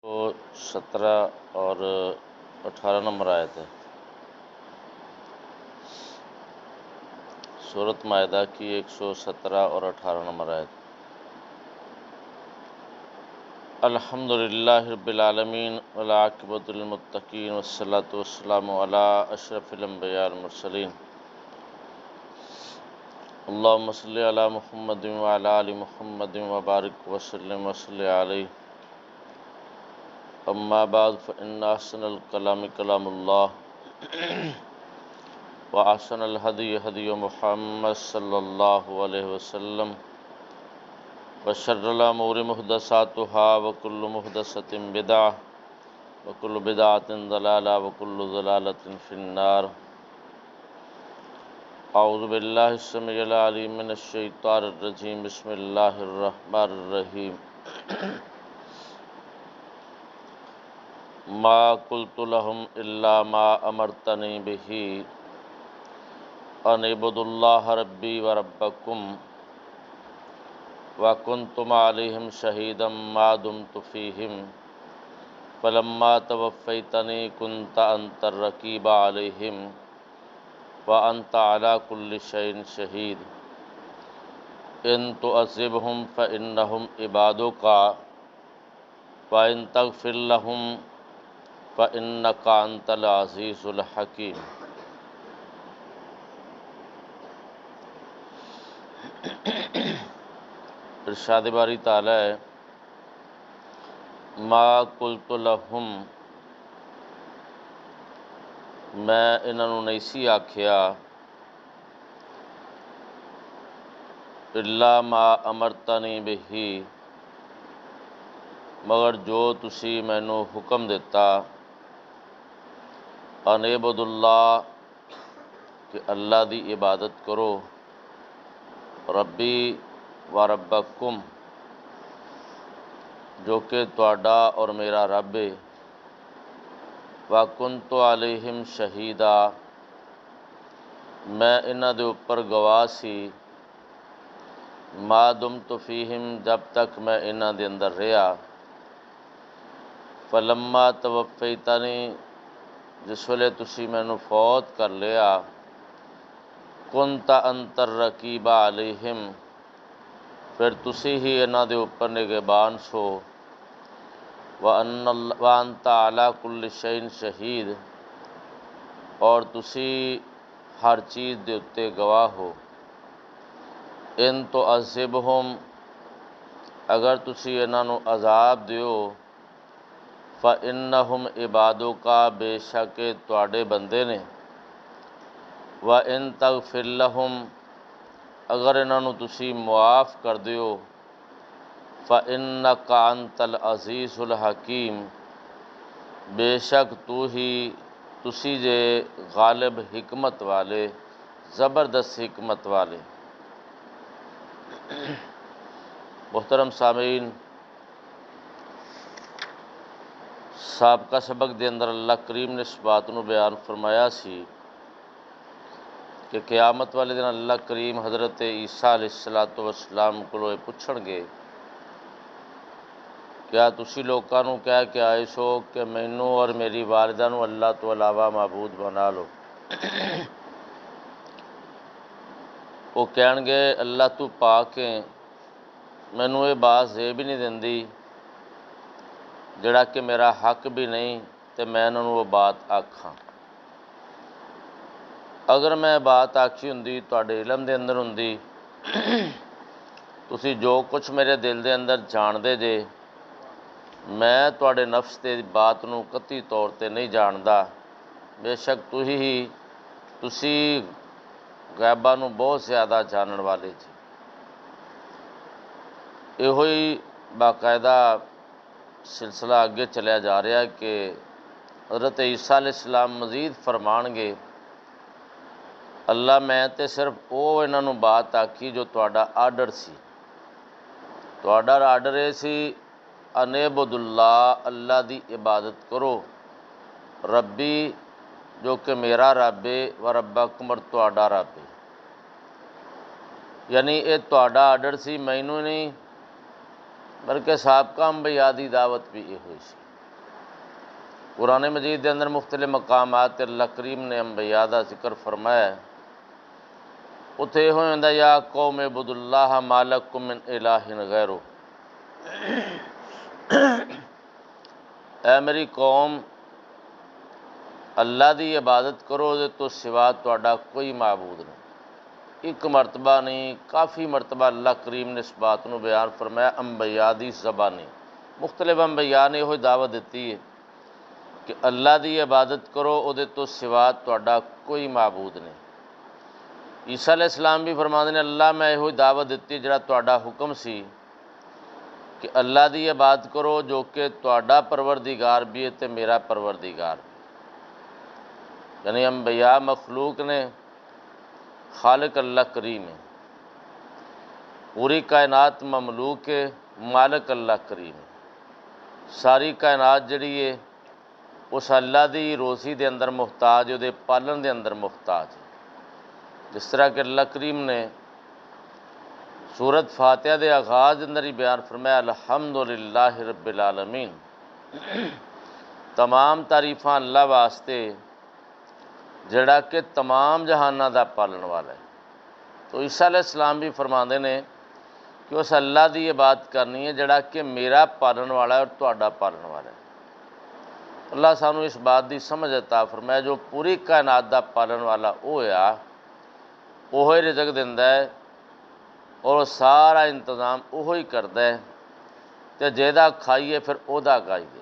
تو 17 اور 18 نمبر آیت ہے سورۃ مائدہ کی 117 اور 18 نمبر آیت۔ الحمد للہ رب العالمین والعاقبۃ للمتقین والصلاۃ والسلام علی اشرف الانبیاء والمرسلین اللہم صلی علی محمد وعلی آل محمد وبارک وسلم وصلی علیہ۔ اما بعد فإن أحسن الكلام كلام الله وأحسن الهدي هدي محمد صلی اللہ علیہ وسلم وشر الأمور محدثاتها وكل محدثة بدعة وكل بدعة ضلالة وكل ضلالة في النار۔ اعوذ باللہ السمیع العلیم من الشیطان الرجیم، بسم اللہ الرحمن الرحیم۔ ما قلت لهم الا ما امرتنی به ان اعبدوا اللہ ربی وربکم وکنت علیہم شہیدا ما دمت فیہم فلما توفیتنی کنت انت الرقیب علیہم وانت علی کل شیء شہید۔ ان تعذبہم فانہم عبادک وان تغفر لہم فإنک انت العزیز الحکیم۔ ارشاد باری تعالیٰ ہے، ما قلت لہم، میں انہاں نوں نہیں سی آکھیا، الا ما امرتنی بہ، مگر جو تسی مینوں حکم دیتا، ان اعبدوا اللہ، کہ اللہ دی عبادت کرو، ربی و ربکم، جو کہ تہاڈا اور میرا رب ہے، وکنت علیہم شہیدا، میں انہاں دے اوپر گواہ سی، ما دمت فیہم، جب تک میں انہاں دے اندر رہیا، فلما توفیتنی، جس ویلے تسی مینوں فوت کر لیا، کنت انت الرقیب علیہم، پھر تسی ہی انہاں دے اوپر نگہبان سو، وانت علی کل شیء شہید، اور تسی ہر چیز دے اتے گواہ ہو۔ ان تعذبہم، اگر تسی انہاں نوں عذاب دیو، فإنہم عبادک، بے شک تواڈے بندے نے، وَإِن تغفر لہم، اگر انہاں نوں تسی معاف کر دیو، فإنک انت العزیز الحکیم، بے شک تسی جے غالب حکمت والے، زبردست حکمت والے۔ محترم سامعین، سابقہ سبق دے اندر اللہ کریم نے اس بات نو بیان فرمایا سی کہ قیامت والے دن اللہ کریم حضرت عیسیٰ علیہ السلام کو پوچھن گے، کیا تسی لوکاں نوں کہہ کے آئے سو کہ مینوں اور میری والدہ نوں اللہ تو علاوہ معبود بنا لو؟ وہ کہن گے، اللہ تو پاک ہے، مینوں یہ بات زے بھی نہیں دیندی، جڑا کہ میرا حق بھی نہیں تے میں انہاں نوں وہ بات آکھاں۔ اگر میں بات آکھی ہوندی تواڈے علم دے اندر ہوندی، تسی جو کچھ میرے دل دے اندر جاندے جے، میں تواڈے نفس تے بات نوں قطعی طور تے نہیں جاندا، بے شک تسی غیباں نوں بہت زیادہ جانن والے جی۔ یہ ہوئی باقاعدہ سلسلہ اگے چلیا جا رہا ہے کہ حضرت عیسیٰ علیہ السلام مزید فرمان گے، اللہ میں تے صرف او انہاں نوں بات آکھی جو تہاڈا آرڈر سی، تہاڈا آرڈر یہ سی، ان اعبدوا اللہ، اللہ دی عبادت کرو، ربی، جو کہ میرا رب ہے، و ربکم، اور تہاڈا رب ہے۔ یعنی یہ تہاڈا آرڈر سی، مینوں نہیں، بلکہ سابقہ انبیاء دی دعوت بھی یہ ہوئی سی۔ قرآن مجید کے اندر مختلف مقامات اللہ کریم نے انبیاء دا ذکر فرمایا ہے، اتنے یہ ہوتا یا قوم اعبدوا اللہ ما لکم من الہ غیرہ، اے میری قوم اللہ دی عبادت کرو دے تو سوا تہاڈا کوئی معبود نہیں۔ ایک مرتبہ نہیں، کافی مرتبہ اللہ کریم نے اس بات کو بیان فرمایا انبیاء دی زبانی، مختلف انبیاء نے یہ دعوت دیتی ہے کہ اللہ دی عبادت کرو او دے تو سوا تہاڈا کوئی معبود نہیں۔ عیسیٰ علیہ السلام بھی فرماندے نے اللہ میں یہ دعوت دیتی جڑا تہاڈا حکم سی کہ اللہ دی عبادت کرو جو کہ تہاڈا پروردگار بھی ہے تے میرا پروردگار بھی، یعنی انبیاء مخلوق نے، خالق اللہ کریم ہے، پوری کائنات مملوک ہے، مالک اللہ کریم ہے، ساری کائنات جڑی ہے اس اللہ دی روزی دے اندر محتاج ہے، دے پالن دے اندر محتاج ہے۔ جس طرح کہ اللہ کریم نے سورت فاتحہ دے آغاز اندر ہی بیان فرمایا الحمدللہ رب العالمین، تمام تعریفاں اللہ واسطے جڑا کہ تمام جہاناں دا پالن والا ہے۔ تو عیسیٰ علیہ السلام بھی فرماندے نے کہ اس اللہ دی عبادت کرنی ہے جڑا کہ میرا پالن والا ہے اور تہاڈا پالن والا ہے۔ اللہ سانو اس بات دی سمجھ عطا فرمائے جو پوری کائنات دا پالن والا وہ ہے، وہی رزق دیندا ہے اور سارا انتظام وہی کردا ہے، تے جیدا کھائیے پھر اودا گائیے،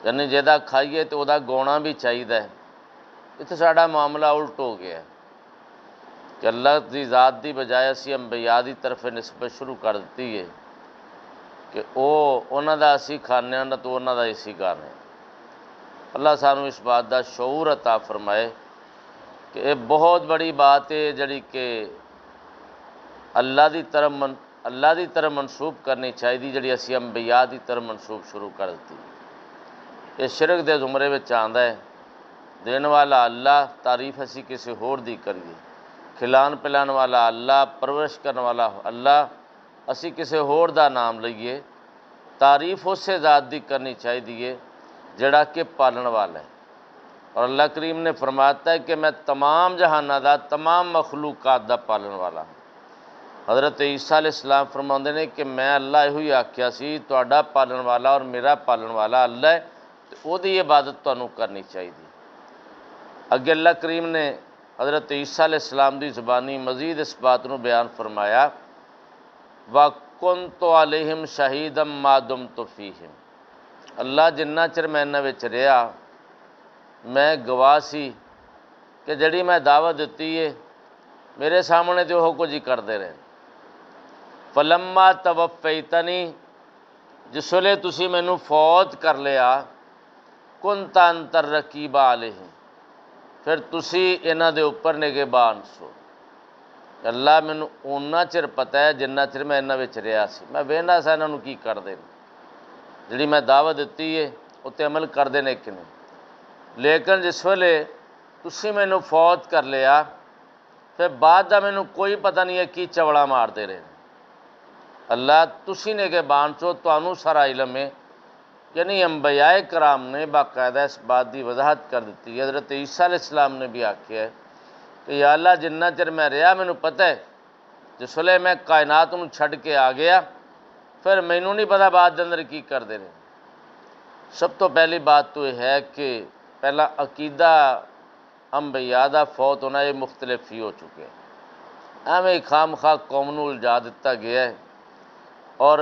یعنی جیدا کھائیے تو اودا گاؤنا بھی چاہیے۔ اتنے ساڈا معاملہ الٹ ہو گیا ہے کہ اللہ دی ذات دی بجائے اسی انبیاء دی طرف نسبت شروع کر دیتی ہے کہ انہاں دا اسی کھانے ہیں تو انہاں دا اسی گانے۔ اللہ سانو اس بات دا شعور عطا فرمائے کہ یہ بہت بڑی بات ہے جڑی کہ اللہ دی طرف منسوب کرنی چاہیے، جڑی اسی انبیاء دی طرف منسوب شروع کر دیتی۔ یہ شرک دے زمرے وچ آندا ہے، دین والا اللہ، تعریف اسی کسی ہور دی کریے، کھلان پلان والا اللہ، پرورش کرنے والا اللہ، اسی کسی ہور دا نام لئیے، تعریف اسے ذات دی کرنی چاہیے جڑا کہ پالن والا ہے۔ اور اللہ کریم نے فرماتا ہے کہ میں تمام جہانہ دا، تمام مخلوقات دا پالن والا ہوں۔ حضرت عیسیٰ علیہ السلام فرماندے نے کہ میں اللہ ہوئی آکھیا سی تہاڈا پالن والا اور میرا پالن والا اللہ ہے، تے او دی عبادت تانوں کرنی چاہیے۔ اگے اللہ کریم نے حضرت عیسیٰ علیہ السلام دی زبانی مزید اس بات نو بیان فرمایا وَكُنْتُ عَلَيْهِمْ شَهِيدًا مَا دُمْتُ فِيهِمْ، اللہ جنہ چر میں انہاں وچ رہیا میں گواہ سی کہ جڑی میں دعوت دیتی ہے میرے سامنے تو وہ کچھ ہی کرتے رہے۔ فَلَمَّا تَوَفَّيْتَنِي، جس ویلے تسی مینوں فوت کر لیا، كُنْتَ أَنْتَ الرَّقِيبَ عَلَيْهِمْ، پھر تسی انہاں دے اوپر نگہبان سو۔ اللہ مینوں اُنّا چر پتہ ہے جنہ چر میں انہاں وچ رہیا سی، میں ویندا سا انہاں نوں کی کردے نے، جڑی میں دعوت دیتی ہے اتنے عمل کردے نے کہ نہیں۔ لیکن جس ویلے تسی مینوں فوت کر لیا پھر بعد دا مینوں کوئی پتہ نہیں ہے کی چوڑا مارتے رہے۔ اللہ تسی نگہبان سو، تانوں سارا علم ہے، یعنی انبیاء کرام نے باقاعدہ اس بات دی وضاحت کر دیتی ہے۔ حضرت عیسیٰ علیہ السلام نے بھی آکھیا ہے کہ یا اللہ جنہ چر میں رہیا مینوں پتہ ہے، جس ویلے میں کائنات نوں چھڈ کے آ گیا پھر مینوں نہیں پتہ بعد دے اندر کی کردے رہے۔ سب تو پہلی بات تو یہ ہے کہ پہلا عقیدہ انبیاء دا فوت ہونا یہ مختلف ہی ہو چکے ہیں، ایویں خام خواہ قوم نوں الجھا دتا گیا ہے اور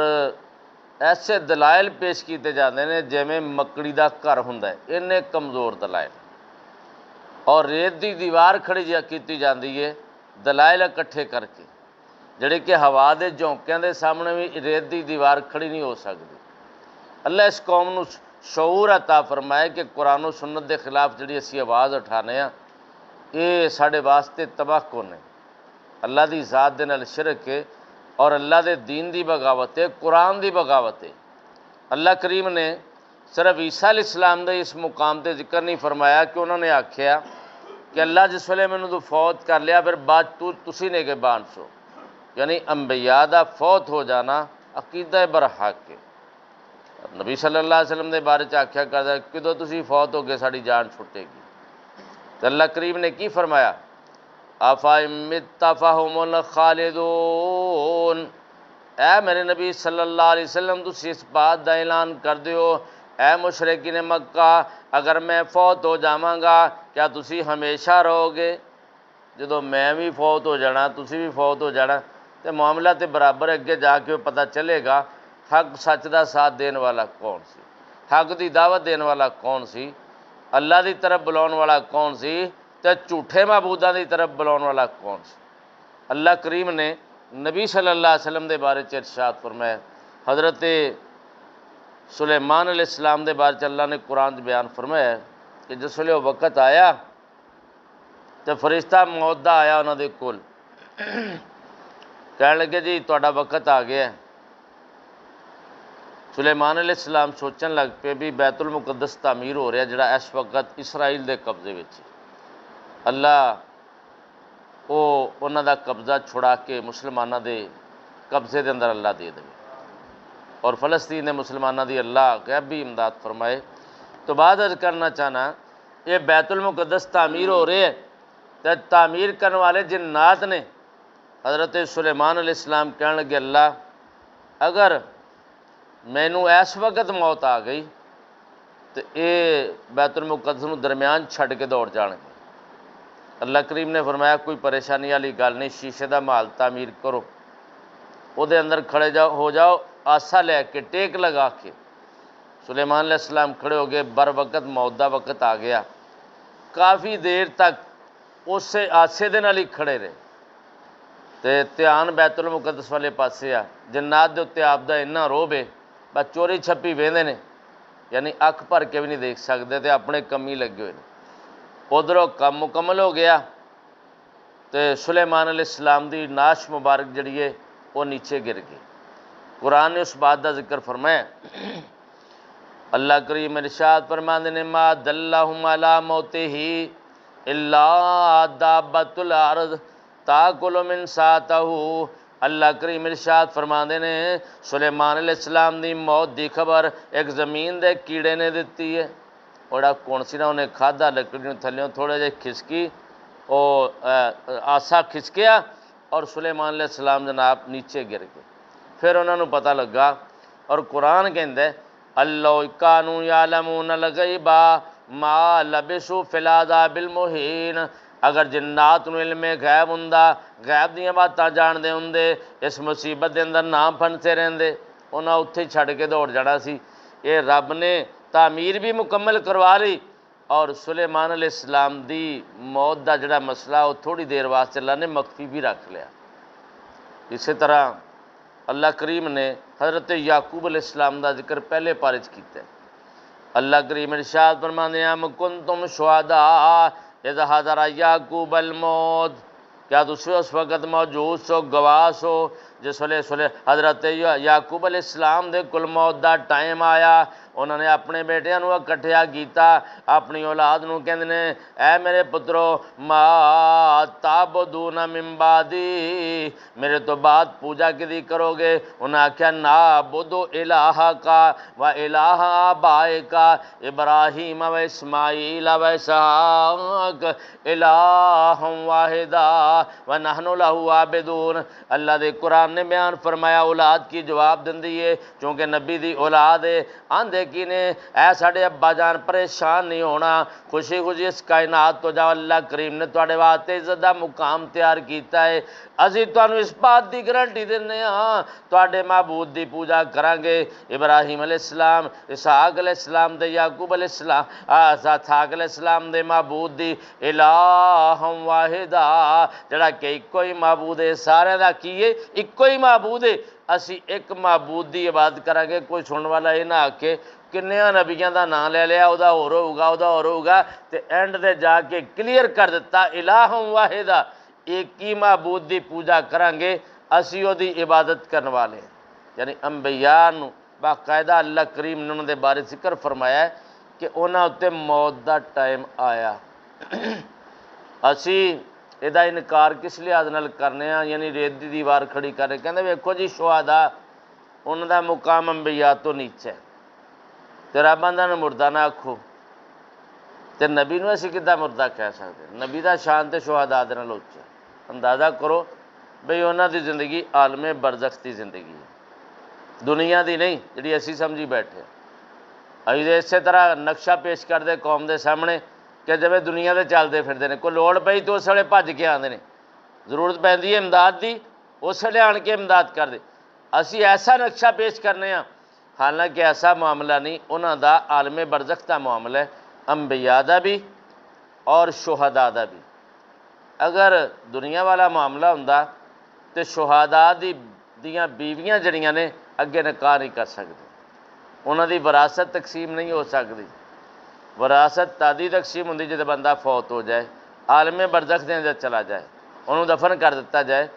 ایسے دلائل پیش کیتے جاتے ہیں جویں مکڑی دا گھر ہوندا ہے، اننے کمزور دلائل، اور ریت دی دیوار کھڑی کیتی جاندی ہے دلائل اکٹھے کر کے، جڑے کہ ہوا دے جھونکیاں دے سامنے بھی ریت دی دیوار کھڑی نہیں ہو سکتی۔ اللہ اس قوم نوں شعور عطا فرمائے کہ قرآن و سنت دے خلاف جڑی اسی آواز اٹھانے ہیں یہ ساڈے واسطے تباہ کن ہے، اللہ دی ذات دے نال شرک ہے اور اللہ دے دین دی بغاوت ہے، قرآن دی بغاوت ہے۔ اللہ کریم نے صرف عیسیٰ علیہ السلام دے اس مقام تے ذکر نہیں فرمایا کہ انہوں نے آکھیا کہ اللہ جس ویلے مینوں تو فوت کر لیا پھر بعد تسی نگہبان سو، یعنی انبیاء دا فوت ہو جانا عقیدہ برحق ہے۔ نبی صلی اللہ علیہ وسلم دے بارے چ آکھیا کردا کدوں تسی فوت ہو گئے ساڈی جان چھٹے گی، تو اللہ کریم نے کی فرمایا افا مت فہم الخالدون، اے میرے نبی صلی اللہ علیہ وسلم تسی اس بات دا اعلان کر دیو اے مشرکین مکہ اگر میں فوت ہو جاواں گا کیا تسی ہمیشہ رہو گے؟ جدو میں بھی فوت ہو جانا تسی بھی فوت ہو جانا تو معاملہ تے برابر، اگے جا کے پتہ چلے گا حق سچ دا ساتھ دین والا کون سی، حق دی دعوت دین والا کون سی، اللہ دی طرف بلاؤن والا کون سی، تے جھوٹے معبوداں دی طرف بلاؤن والا کون سی۔ اللہ کریم نے نبی صلی اللہ علیہ وسلم دے بارے چ ارشاد فرمایا، حضرت سلیمان علیہ السلام دے بارے چ اللہ نے قرآن چ بیان فرمایا کہ جس ویلے وہ وقت آیا تو فرشتہ موت دا آیا انہاں دے کول، کہنے لگے جی تہاڈا وقت آ گیا ہے۔ سلیمان علیہ السلام سوچن لگ پے بھی بیت المقدس تعمیر ہو رہا جڑا اس وقت اسرائیل دے قبضے وچ، اللہ انہاں دا قبضہ چھڑا کے مسلماناں دے قبضے دے اندر اللہ دے دے اور فلسطین دے مسلماناں دی اللہ غیبی امداد فرمائے۔ تو بعد عرض کرنا چاہنا یہ بیت المقدس تعمیر ہو رہے ہے تو تعمیر کرنے والے جنات نے حضرت سلیمان علیہ السلام کہنے لگے اللہ اگر مینوں اس وقت موت آ گئی تو یہ بیت المقدس نو درمیان چھڈ کے دوڑ جان گے۔ اللہ کریم نے فرمایا کوئی پریشانی والی گل نہیں، شیشے دا محل تعمیر کرو، وہ دے اندر کھڑے ہو جاؤ آسا لے کے ٹیک لگا کے۔ سلیمان علیہ السلام کھڑے ہو گئے، بر وقت موت دا وقت آ گیا، کافی دیر تک اسے آسے دے نال ہی کھڑے رہے تے دھیان بیت المقدس والے پاسے آ، جنات دے اتنے آپ دا اتنا روب ہے بس چوری چھپی وہندے نے، یعنی اکھ بھر کے بھی نہیں دیکھ سکتے تے اپنے کمی لگے ہوئے نے۔ ادھروں کم مکمل ہو گیا تو سلیمان علیہ السلام دی ناش مبارک جڑی ہے وہ نیچے گر گئی۔ قرآن نے اس بات کا ذکر فرمایا، اللہ کریم ارشاد فرماندے نے ما دلہم علی موتہ الا دابۃ الارض تاکل من ساتہ، اللہ کریم ارشاد فرماندے نے سلیمان علیہ السلام دی موت دی خبر ایک زمین دے کیڑے نے دتی ہے، اوڑا کون سی نہ انہیں کھادا، لکڑیوں تھلیوں تھوڑے جے کھسکی، او آسا کھسکیا اور سلیمان علیہ السلام جناب نیچے گر گئے۔ پھر انہوں نے پتہ لگا اور قرآن کہندا ہے اللہ کانوا یعلمون الغیب ما لبثوا فی العذاب المہین، اگر جنات نو علم غیب ہوندا، غیب دیاں باتاں جان دے ہوندے، اس مصیبت دے اندر نہ پھنسے رہندے، انہاں اتھے چھڈ کے دوڑ جانا سی۔ یہ رب نے تعمیر بھی مکمل کروا لی اور سلیمان علیہ السلام دی موت دا جڑا مسئلہ وہ تھوڑی دیر واسطے اللہ نے مخفی بھی رکھ لیا۔ اسی طرح اللہ کریم نے حضرت یعقوب علیہ السلام دا ذکر پہلے پارے چ کیتا ہے۔ اللہ کریم ارشاد فرماندے ہیں کنتم شہداء اذ حضر یعقوب الموت، کیا تسی اس وقت موجود سو، گواہ سو جس ویلے حضرت یعقوب علیہ السلام دے کل موت دا ٹائم آیا، انہوں نے اپنے بیٹیاں نو اکٹھیا کیتا، اپنی اولاد نو کہندے نے اے میرے پترو ما تعبدون من بعدی، میرے تو بعد پوجا کدی کرو گے؟ انہاں آکھیا نعبد الہک و الہ آبائک ابراہیم و اسماعیل و اسحاق الہ واحدا ونحن لہ عابدون۔ اللہ دے قرآن نے بیان فرمایا اولاد کی جواب دندی ہے چونکہ نبی دی اولاد ہے، آندے کی نے اے ساڑے ابا جان پریشان نہیں ہونا، خوشی خوشی اس کائنات تو جاؤ، اللہ کریم نے تواڈے واسطے عزت دا مقام تیار کیتا ہے، اسی تانوں اس بات دی گارنٹی دینے ہاں تواڈے معبود دی پوجا کران گے۔ ابراہیم علیہ السلام، اسحاق علیہ السلام دے، یعقوب علیہ السلام، اسحاق علیہ السلام دے معبود دی الہ واحدہ، جڑا کہ ایک ہی معبود ہے، سارے دا کی ہے ایک ہی معبود ہے، اسی ایک معبود دی عبادت کران گے۔ کوئی سنن والا یہ نہ آکے کنیاں نبیاں دا نام لے لیا، او دا ہور ہوگا، او دا ہور ہوگا، تے اینڈ دے جا کے کلیئر کر دیتا الہ واحدہ، ایک ہی معبود دی پوجا کران گے، اسی او دی عبادت کرن والے ہیں۔ یعنی انبیاء نو باقاعدہ اللہ کریم نے انہوں دے بارے ذکر فرمایا ہے کہ انہاں اتے موت دا ٹائم آیا۔ اسی ਇਹਦਾ ਇਨਕਾਰ ਕਿਸ ਲਿਹਾਜ਼ ਨਾਲ ਕਰਨੇ ਆ, ਯਾਨੀ ਰੇਤ ਦੀ ਦੀਵਾਰ ਖੜੀ ਕਰ ਕਹਿੰਦੇ ਵੇਖੋ ਜੀ ਸ਼ੁਹਾਦਾ ਉਹਨਾਂ ਦਾ ਮੁਕਾਮ ਅੰਬੀਆ ਤੋਂ ਨੀਚੇ ਹੈ, تو رب آندا نہ مردہ نہ آکھو، تو نبی نو اسی کداں مردہ کہہ سکتے؟ نبی دا شان تے شہداء دے نال اونچا ہے۔ اندازہ کرو بھئی انہاں دی زندگی عالم برزخ دی زندگی ہے، دنیا دی نہیں جڑی اسی سمجھی بیٹھے۔ ابھی تو اسی طرح نقشہ پیش کرتے قوم دے سامنے کہ جب دنیا دے چلتے پھرتے ہیں، کوئی لوڑ پئی تو اس ویلے بھج کے آتے ہیں، ضرورت پیندی ہے امداد دی اس ویلے آن کے امداد کر دے۔ اسی ایسا نقشہ پیش کرنے ہاں، حالانکہ ایسا معاملہ نہیں، انہاں دا عالم برزخ دا معاملہ ہے، انبیاء دا بھی اور شہداء دا بھی۔ اگر دنیا والا معاملہ ہوندا تو شہداء دیاں بیویاں جڑیاں نے اگے نکاح نہیں کر سکدی، انہاں دی وراثت تقسیم نہیں ہو سکتی۔ وراثت تادی تقسیم ہوندی جب بندہ فوت ہو جائے، عالم برزخ دے اندر چلا جائے، انہوں دفن کر دیتا جائے،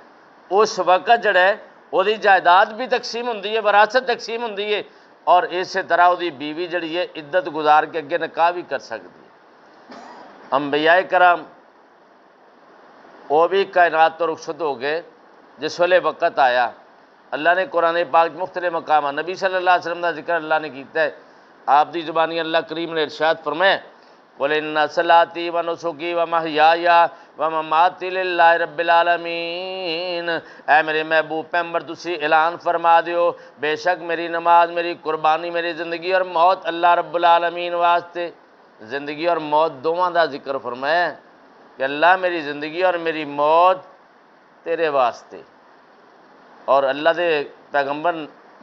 اس وقت جڑا ہے وہ دی جائیداد بھی تقسیم ہوندی ہے، وراثت تقسیم ہوندی ہے، اور اسی طرح وہ دی بیوی جڑی ہے عدت گزار کے اگے نکاح بھی کر سکتی ہے۔ انبیاء کرام وہ بھی کائنات تو رخصت ہو گئے، جس ویلے وقت آیا اللہ نے قرآن پاک مختلف مقامات نبی صلی اللہ علیہ وسلم کا ذکر اللہ نے کیتا ہے، آپ دی زبانی اللہ کریم نے ارشاد فرمایا قُلْ إِنَّ صَلَاتِي وَنُسُكِي وَمَحْيَايَ وَمَمَاتِي لِلَّهِ رَبِّ الْعَالَمِينَ۔ اے میرے محبوب پیغمبر تسی اعلان فرما دیو بے شک میری نماز، میری قربانی، میری زندگی اور موت اللہ رب العالمین واسطے۔ زندگی اور موت دونوں دا ذکر فرمایا کہ اللہ میری زندگی اور میری موت تیرے واسطے۔ اور اللہ دے پیغمبر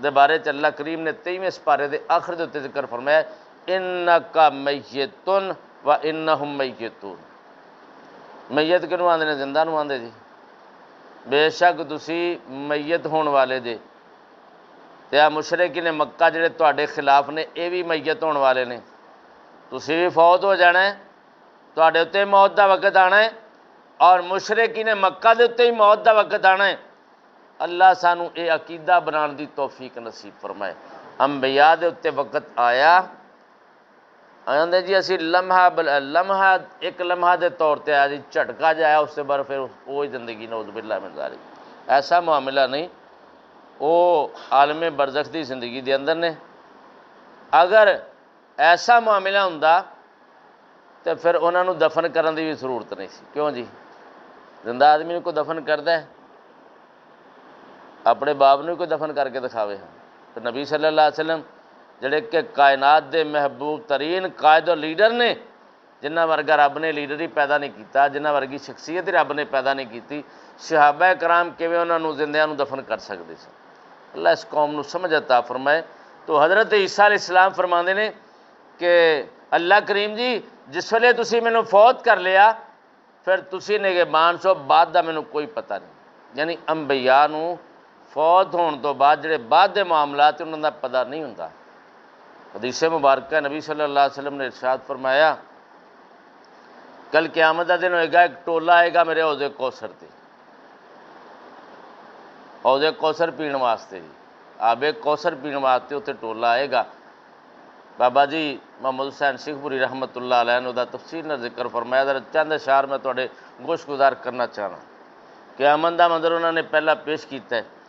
دے بارے چ اللہ کریم نے 23ویں سپارے دے آخر دے ذکر فرمایا انکا میتن و انہم میتون۔ میت کنوں آندے نے؟ زندہ نوں آندے جی، بے شک تسی میت ہون والے جے، تے آ مشرکین مکہ جڑے تواڈے خلاف نے اے بھی میت ہون والے نے، تسی بھی فوت ہو جانا ہے، تواڈے اُتے موت دا وقت آنا ہے، اور مشرکین مکہ دے اُتے ہی موت دا وقت آنا ہے۔ اللہ سانو اے عقیدہ بنان دی توفیق نصیب فرمائے۔ انبیاء دے اُتے وقت آیا، آندے جی اسی لمحہ ایک لمحہ دے طور تے آیا جی، جھٹکا جایا اس سے بعد پھر وہی زندگی نعوذ باللہ من ذالک۔ ایسا معاملہ نہیں، وہ عالم برزخ دی زندگی دے اندر نے۔ اگر ایسا معاملہ ہوندا تو پھر انہاں نوں دفن کرن دی بھی ضرورت نہیں سی، کیوں جی؟ زندہ آدمی کو دفن کردا ہے، اپنے باپ نے کوئی دفن کر کے دکھاوے۔ تو نبی صلی اللہ علیہ وسلم جڑے کہ کائنات دے محبوب ترین قائد و لیڈر نے، جنہ ورگا رب نے لیڈر ہی پیدا نہیں کیتا، جنہ ورگی شخصیت ہی رب نے پیدا نہیں کیتی، صحابہ کرام کیویں انہاں نوں زندیاں نوں دفن کر سکدے سن؟ اللہ اس قوم نوں سمجھ عطا فرمائے۔ تو حضرت عیسیٰ علیہ السلام فرماندے نے کہ اللہ کریم جی جس ویلے تسی مینوں فوت کر لیا پھر تسی نگہبان سو، بعد دا مینوں کوئی پتہ نہیں۔ یعنی انبیاء نوں فوت ہون تو بعد جڑے بعد دے معاملات انہاں دا پتہ نہیں ہوندا۔ حدیث مبارکہ نبی صلی اللہ علیہ وسلم نے ارشاد فرمایا کل قیامت دا دن ہوئے گا، ایک ٹولا آئے گا میرے حوض کوثر تے، حوض کوثر پین واسطے جی، آب کوثر پین واسطے اتنے ٹولا آئے گا۔ بابا جی محمد حسین سکھ پوری رحمت اللہ علیہ نے دا تفصیل نہ ذکر فرمایا، ذرا چند اشعار میں تواڈے گوش گزار کرنا چاہنا۔ قیامت دا منظر انہوں نے پہلا پیش کیتا ہے،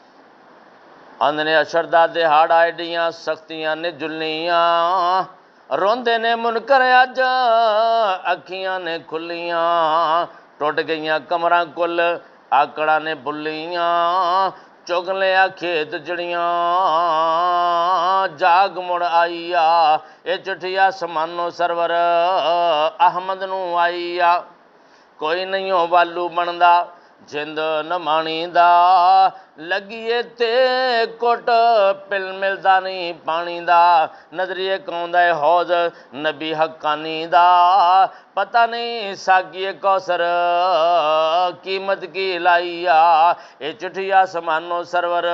آندے اشردہ دہاڑ آئیڈیاں سختیاں نے جلیاں، روندے نے منکر اج اکھیاں نے کھلیاں، ٹوٹ گئیاں کمراں کل آکڑاں نے بلیاں، چگ لیا کھیت جڑیاں جاگ مڑ آئیا، اے چٹھی آسمانوں سرور احمد نوں آئیا، کوئی نہیں ہو والو بندا جند نمانی دا، لگیے تے کوٹ پل ملدا نہیں پانی دا، نظریے کوندا ہے حوض نبی حقانی دا، پتہ نہیں ساقیے کوثر قیمت کی لائیا، اے چٹھی آسمانوں سرور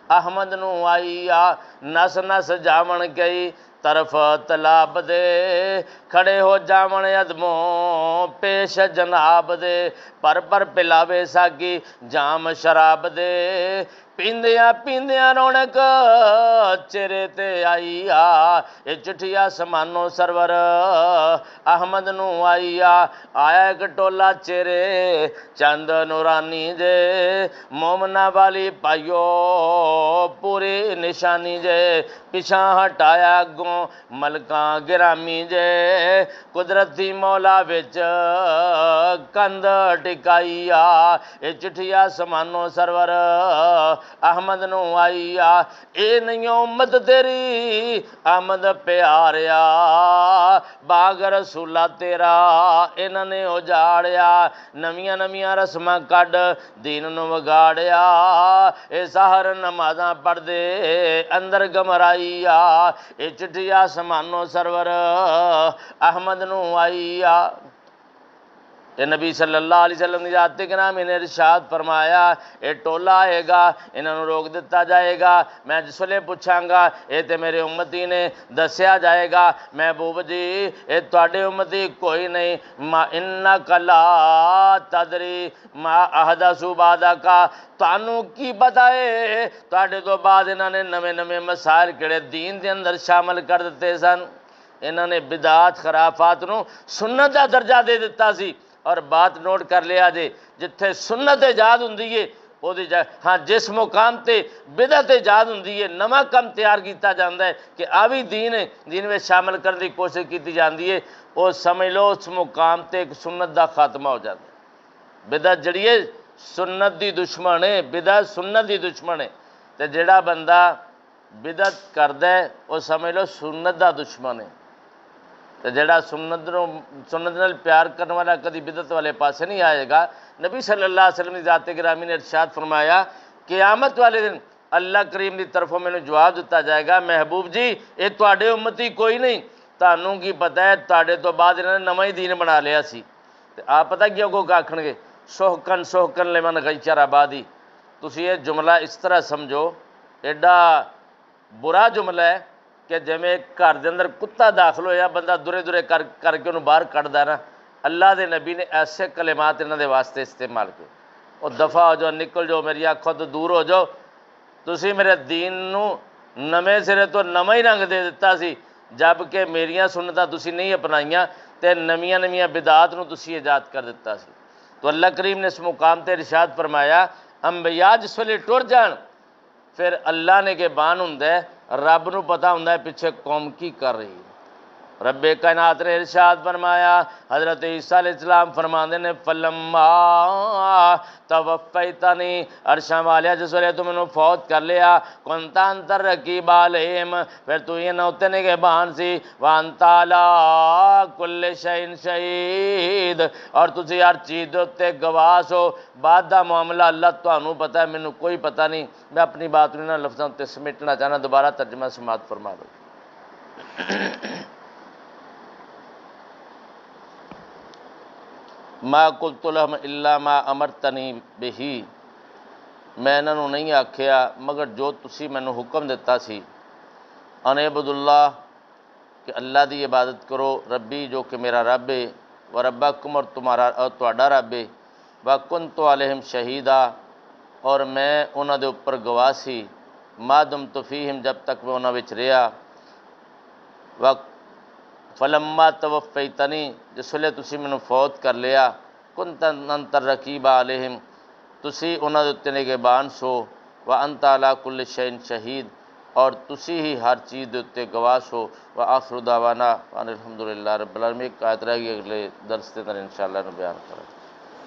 احمد نوں آئیا، نس نس جاون گئی طرف تلاب دے، کھڑے ہو جاون ادموں پیش جناب دے، پر پلاوے ساگی جام شراب دے، پیندیاں پیندیاں رونق چہرے تے آئی آ یہ چٹھی آسمانوں سرور احمد نو آئی آیا ایک ٹولا چہرے چند نورانی جے مومنا والی پائیو پوری نشانی جے پیچھا ہٹایا اگوں ملکاں گرامی جے قدرتی مولا وچ کند ٹکائی یہ چٹھی آسمانوں سرور احمد نو آئی اے نہیں امت تیری احمد پیاریا باغ رسولہ تیرا انہاں نے اجاڑیا نمیاں نمیاں رسماں کڈ دین نو وگاڑیا اے سحر نمازاں پڑھ دے اندر گمرائی اے چٹھی آسمانوں سرور احمد نو آئی نبی صلی اللہ علیہ وسلم کی ذات گرامی نے ارشاد فرمایا یہ ٹولا آئے گا انہوں روک دیتا جائے گا میں جس ویلے پوچھاں گا یہ تے میرے امتی نے دسیا جائے گا محبوب جی یہ تواڈے امتی کوئی نہیں ما انک لا تدری ما احدث بعدک تانوں کی بتائے تواڈے تو بعد انہوں نے نویں نویں مسائل کڑے دین دے اندر شامل کر دیتے سن انہوں نے بدعات خرافات نو سنت دا درجہ دے دیتا سی اور بات نوٹ کر لیا جے جتھے سنت ایجاد ہوندی ہے او دی ہاں جس مقام تے بدعت ایجاد ہوندی ہے نواں کم تیار کیتا جاندا ہے کہ آوی دین میں شامل کرنے کی کوشش کیتی جاندی ہے او سمجھ لو اس مقام تے ایک سنت دا خاتمہ ہو جاتا ہے بدعت جڑی ہے سنت دی دشمن ہے بدعت سنت دی دشمن ہے تے جڑا بندہ بدعت کردا ہے او سمجھ لو سنت دا دشمن ہے تے جڑا سنت نال پیار کرنے والا کدی بدعت والے پاسے نہیں آئے گا نبی صلی اللہ علیہ وسلم کی ذات گرامی نے ارشاد فرمایا قیامت والے دن اللہ کریم کی طرفوں میں جواب دیتا جائے گا محبوب جی یہ تواڈے امتی کوئی نہیں تانوں کی پتہ ہے تواڈے تو بعد انہوں نے نواں ہی دین بنا لیا سی تے آپ پتہ کیوں کو آکھن گے سوہکن لمن غیچر آبادی تسی یہ جملہ اس طرح سمجھو ایڈا برا جملہ ہے کہ جویں گھر دے اندر کتا داخل ہویا بندہ دورے دورے کر کے انہوں باہر کڈدا نا اللہ دے نبی نے ایسے کلمات انہاں دے واسطے استعمال کیے او دفع ہو جاؤ نکل جاؤ میری آنکھوں تو دور ہو جاؤ تسی میرے دین نو نویں سرے تو نواں ہی رنگ دے دیتا سی جب کہ میریاں سنتاں تسی نہیں اپنائیاں تے نمیاں نمیاں بدعات نو تسی ایجاد کر دیتا سی تو اللہ کریم نے اس مقام تے ارشاد فرمایا انبیاء جس ویلے ٹر جان پھر اللہ نے کہ بان ہوندا ہے رب نو پتہ ہوندا ہے پیچھے قوم کی کر رہی ہے رب کائنات نے ارشاد فرمایا حضرت عیسیٰ علیہ السلام فرماندے نے فلما توفیتنی عرشاں والیا جس ویلے تو مینوں فوت کر لیا کنت انت الرقیب علیہم پھر تو یہ نوتے نگہبان سی وانت علی کل شیء شہید اور تسی ہر چیز دے اُتے گواہ ہو بعد دا معاملہ اللہ تانوں پتہ ہے مینوں کوئی پتہ نہیں میں اپنی بات انہاں لفظاں تے سمیٹنا چاہنا دوبارہ ترجمہ سماعت فرما دو ما قلت لهم الا ما امرتنی بہی میں انہوں نہیں آکھیا مگر جو تسی مینوں حکم دیتا سی ان عبد اللہ کہ اللہ دی عبادت کرو ربی جو کہ میرا رب ہے و ربکم اور تہاڈا رب ہے وکنت علیہم شہیدا اور میں انہاں دے اوپر گواہ سی ما دمت فیہم جب تک میں انہاں وچ رہیا فلما توفیتنی جس ویلے تسی مینوں فوت کر لیا کنت انت الرقیب علیہم تسی انہاں دے اُتے نگہبان سو وانت علی کل شیء شہید اور تسی ہی ہر چیز دے اُتے گواہ سو وآخر دعوانا ان الحمدللہ رب العالمین ایک آیت رہ گئی اگلے درس کے اندر انشاءاللہ بیان کریں